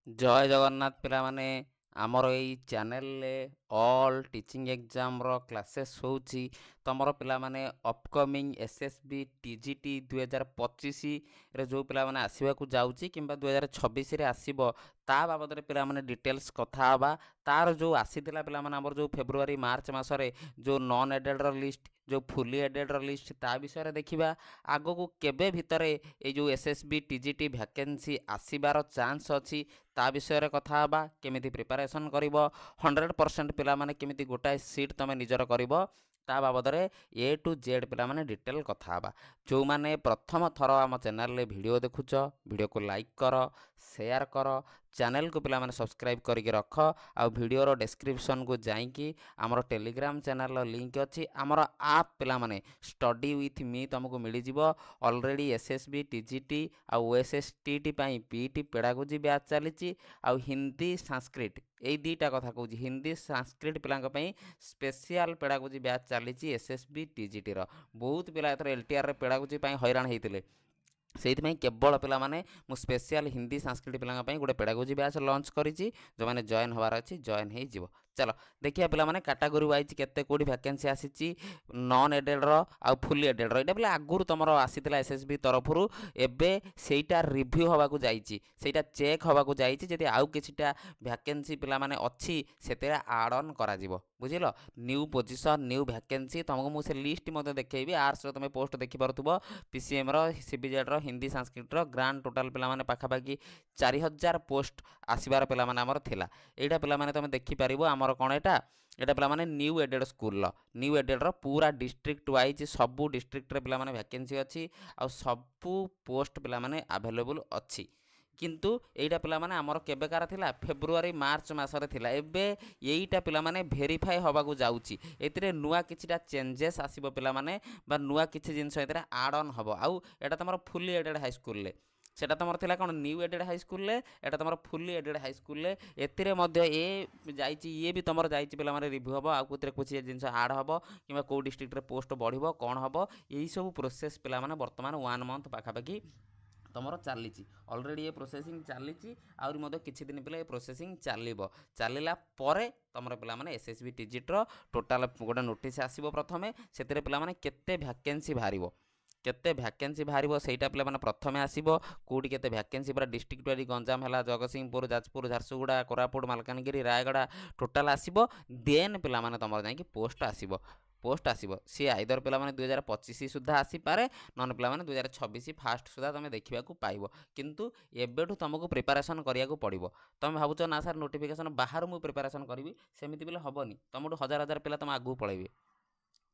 जय जगन्नाथ पिला माने आमर एई चैनल ले ऑल टीचिंग एग्जाम रो क्लासेस होउची तमरो पिला माने अपकमिंग एसएसबी टीजीटी 2025 रे जो पिला माने आसीबा को जाउची किंबा 2026 रे आसीबो ता बाबद रे पिला माने डिटेल्स कथा हबा तार जो आसीतिला पिला माने हमर जो फेब्रुवारी मार्च मास रे जो नॉन एडेड रो लिस्ट जो फुली एडेड रो लिस्ट ता विषय रे देखिबा आगो को केबे भितरे ए जो एसएसबी टीजीटी वैकेंसी आसीबार चांस अछि ता विषय कथा हबा केमिति प्रिपरेशन करिवो 100% पिला माने केमिति गोटाए सीट तमे निजर करिवो ता बाबद रे ए टू जेड पिला माने डिटेल कथा हबा जो माने प्रथम थर आम चैनल रे वीडियो देखुच वीडियो को लाइक कर शेयर कर चैनल को पिला माने सब्सक्राइब करके रख आ वीडियो रो डिस्क्रिप्शन को जाईकी हमर टेलीग्राम चैनल रो लिंक अछि हमर ऐप पिला माने स्टडी विथ मी तुमको मिली जिवो ऑलरेडी एसएसबी टीजीटी आ ओएसएसटीटी पई पीटी पेडागोजी बैच चलीची आ हिंदी संस्कृत एई दीटा कथा कहूँ हिंदी संस्कृत पिलांक पई स्पेशल पेडागोजी बैच चलीची एसएसबी टीजीटी रो बहुत पिला एथर एलटीआर रे पेडागोजी पई हैरान हेतिले ସେଇଥିପାଇଁ କେବଳ ପିଲାମାନେ ମୁଁ ସ୍ପେଶିଆଲ ହିନ୍ଦୀ ସଂସ୍କୃତି ପିଲାଙ୍କ ପାଇଁ ଗୋଟେ ପେଡାଗୋଜି ବ୍ୟାଚ୍ ଲଞ୍ଚ କରିଛି ଯେଉଁମାନେ ଜଏନ୍ ହେବାର ଅଛି ଜଏନ୍ ହେଇଯିବ ଚାଲ ଦେଖିବା ପିଲାମାନେ କାଟାଗୋରୀ ୱାଇଜ୍ କେତେ କେଉଁଠି ଭ୍ୟାକେନ୍ସି ଆସିଛି ନନ୍ ଏଡେଡ଼ର ଆଉ ଫୁଲି ଏଡେଡ଼ର ଏଇଟା ପିଲା ଆଗରୁ ତୁମର ଆସିଥିଲା ଏସ୍ଏସ୍ବି ତରଫରୁ ଏବେ ସେଇଟା ରିଭ୍ୟୁ ହେବାକୁ ଯାଇଛି ସେଇଟା ଚେକ୍ ହେବାକୁ ଯାଇଛି ଯଦି ଆଉ କିଛିଟା ଭ୍ୟାକେନ୍ସି ପିଲାମାନେ ଅଛି ସେଥିରେ ଆଡ଼୍ ଅନ୍ କରାଯିବ ବୁଝିଲ ନ୍ୟू पोजिशन न्यू वैकेंसी तुमको मुझे लिस्ट मत देखी आर्ट्स तुम पोस्ट देखिपे PCM CBZ Hindi Sanskrit grand total पे पाखापाखि 4000 पोस्ट आसबार पे यहाँ पे तुम देखिपर आमर कौन यहाँ यहाँ पे new aided school new aided पूरा डिस्ट्रिक्ट वाइज सबू डिस्ट्रिक्ट पे वैकेंसी अच्छी आ सबू पोस्ट पे आवेलेबल अच्छी किंतु एटा पिला माने हमर केबेकार थिला फेब्रुवारी मार्च मासरे थिला एबे एईटा पिला माने भेरीफाई होबा को जाउची एतिरे नुवा किछिटा चेंजेस आसीबो पिला माने बा नुवा किछि जिंस एतिरे ऐड ऑन हबो आउ एटा तमर फुली एडेड हाई स्कूल ले सेटा तमर थिला कोन न्यू एडेड हाई स्कूल ले एटा तमर फुली एडेड हाई स्कूल ले एतिरे मध्य ए जाईची ये भी तमर जाईची पिला माने रिव्यू हबो आउ कुतरे कुछि जिंस ऐड हबो किबा को डिस्ट्रिक्ट रे पोस्ट बढ़िबो कोन हबो एई सब प्रोसेस पिला माने वर्तमान 1 मंथ पाखापाखि तुमर चली ऑलरेडी ये प्रोसेसिंग चली आउरी मध्य किछि दिन पे प्रोसेसिंग चलिबो चलिला परे तुमर पिला माने एसएसबी टीजीटी टोटाल गोटे नोटिस आसीबो प्रथमे सेतिरे पिला माने केते वैकेंसी बाहरिबो केते वैकेंसी बाहरिबो सेटा पिला माने प्रथमे आसीबो कोडी केते वैकेंसी पूरा डिस्ट्रिक्ट वाइज गंजाम हला जगतसिंहपुर जाजपुर झारसुगुड़ा कोरापुट मालकानगिरी रायगढ़ टोटाल आसीबो देन पिला माने तुमर जाई कि पोस्ट आसीबो पोस्ट आसीबो सी आइदर पिला माने 2025 सुधा आसी पारे नन पिला माने 2026 फास्ट सुधा तुम देखा पाइबो किंतु एबेठु तुमको प्रिपरेशन करिया को पड़िबो तुम भाबुच ना सर नोटिफिकेशन बाहर मु प्रिपरेशन करी सेमिति बिले हबनी तुमठु हजार हजार पिला तुम आगु पळेबे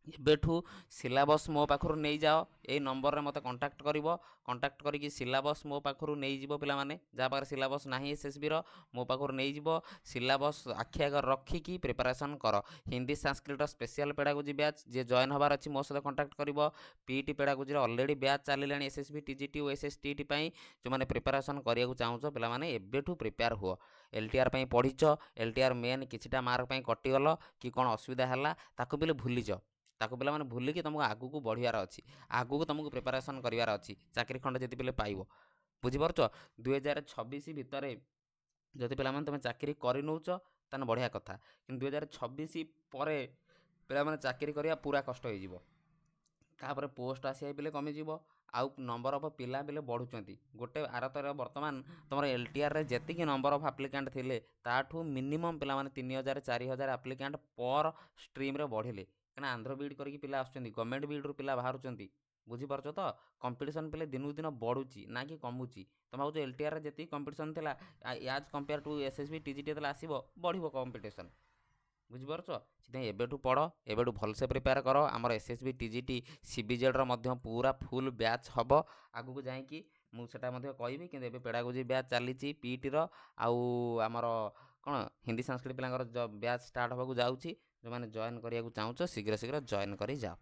एबेठु सिलेबस मो पाखरु नहीं जाओ ए नंबर रे मते कांटेक्ट करिकी सिलेबस मो पाखरु नहीं जिवो पिला माने जा पाखर सिलेबस नाही एसएसबी रो मो पाखरु नहीं जिवो सिलेबस आखि आगर रखिकी प्रिपरेशन कर Hindi Sanskrit special pedagogy batch जे जॉइन होबार अछि मो सहित कांटेक्ट करिवो पीटी पेडागोजी रो ऑलरेडी बैच चलिलानी एसएसबी टीजीटी ओएसएसटीटी पई जो माने प्रिपरेशन करिया को चाहूचो पिला माने एबेठु प्रिपेयर हुओ एलटीआर पई पढिचो एलटीआर मेन किछिटा मार्क पई कटि गलो कि कोन असुविधा हला ताको बिले भूलिजो ताको पिला माने भूलिकी तुमको आगु को बढ़ियार अच्छी आगु को तुमको प्रिपरेशन करार अच्छी चाकरी खंड जति पिले पाइबो बुझिपारछ 2026 भितर जदि पिला माने तुम चाकरी करि नउछ ताने बढ़िया कथा कि 2026 परे पिला माने चाकरी करिया पूरा कष्ट हो जिवो तापर पोस्ट आसी पिले कमी जिवो आउ नंबर ऑफ पिला बिले बढ़ुचंती गोटे आरतर वर्तमान तुम एलटीआर रे जेतिकी नंबर ऑफ एप्लिकेंट थिले ताठू मिनिमम पिला माने 3000 4000 एप्लिकेंट पर स्ट्रीम रे बढ़िले कना आंध्र बीड करके पिला आछुचंती गवर्नमेंट बीड रू पिला बाहरुचंती बुझिपारछ तो कंपटीशन पिले दिनू दिन बढ़ुची ना कि कमुची तुम भाव एलटीआर रे जेतिकी कंपटीशन थिला as compare to SSB TGT तले आसीबो बढ़िबो कंपटीशन बुझिपारछ से एबेठु पढ़ एबेठु भलसे प्रिपेयर कर आमर एसएसबी टीजीटी सीबीजेड रो मध्य पूरा फुल बैच हबो आगु को जाई कि मु सेटा मध्य कहबी कि एबे पेडागोजी बैच चलीची पीटी रो आउ आमर कोन हिंदी संस्कृत पिलांगर बैच स्टार्ट होबा को जाउची जो माने जॉइन करिया को चाहूचो शीघ्र शीघ्र जॉइन करी जाओ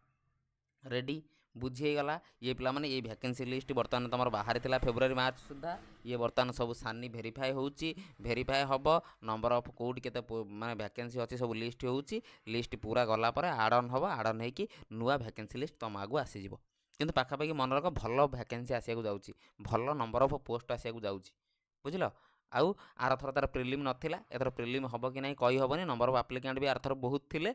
रेडी बुझी गला ये पिला माने ये वैकेंसी लिस्ट बर्तमान तुम बाहर थिला फेब्रुआरी मार्च सुधा ये बर्तमान सब सानी भेरीफाई होउची भेरीफाई हबो नंबर ऑफ कोड केते माने वैकेंसी अछि सब लिस्ट होउची लिस्ट पूरा गला परे ऐड ऑन हबो ऐड ऑन हेकी नुवा वैकेंसी लिस्ट तुम आगु आसी जिवो किंतु पाखापाखि मन रख भल वैकेंसी आसिया को जाउची भल नंबर ऑफ पोस्ट आसिया को जाउची बुझिलो आउ आर थर तार प्रिलिम नथिला एथर प्रिलिम हम कि ना कही हेनी नंबर ऑफ आप्लिकेंट भी आर थर बहुत थिले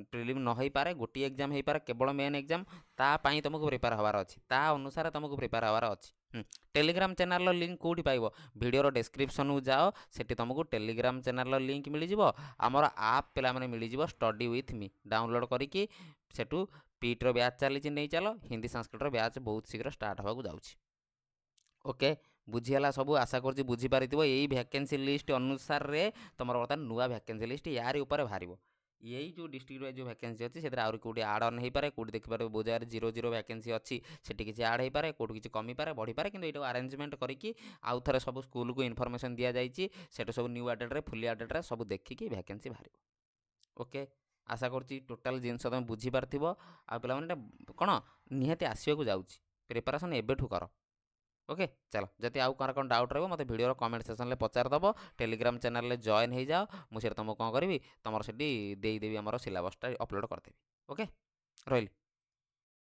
प्रिलिम न हो पारे गोटे एग्जाम हो पारे केवल मेन एग्जाम तापाई तुमको प्रिपेयर हबार अच्छी ता अनुसार तुमको प्रिपेयर हबार अच्छी टेलीग्राम चैनल लिंक कौटी पाइब वीडियो डिस्क्रिप्शन को जाओ सेठी तुमको टेलीग्राम चैनल लिंक मिल जाव आमर आप पे मिल जाव स्टडी विथ मी डाउनलोड करके सेठू पीटर बैच चली नहीं चल हिंदी संस्कृत बैच बहुत शीघ्र स्टार्ट होगा जाऊँगी ओके बुझीगला सब आशा कर बुझीपार यही भैकेंसी लिस्ट अनुसार रे तुम बर्तमान नुआ भैकेंसी लिस्ट यार ऊपर बाहर यही जो डिस्ट्रिक्ट वाइज जो भैकेंसी अच्छी से आउरी कौटी आड अन हो पाए कौटी देखिए बहुत जगह 0 भैकेंसी अच्छी से किसी आड हो पाए कौटी किसी कमी पारे बढ़ी पारे कि ये आरेंजमेंट करके आउ थे सब स्कूल को इनफर्मेशन दि जाइए सब न्यू अपडेट फुली अपडेट सब देखिकी भैकेंसी बाहर ओके आशा करुँच टोटाल जिनस तुम बुझीपार आ पे कौन निहाती आसवाक जाऊँगी प्रिपेरेसन एबेठू कर ओके चलो जदि आउ कौन डाउट रही मतलब वीडियो कमेंट सेक्शन में पचारदेव टेलीग्राम चैनल में जॉइन हो जाओ मुझे तुमको कौन करी तुम से देदेवी आम सिलेबसटा अपलोड करदेवी ओके रही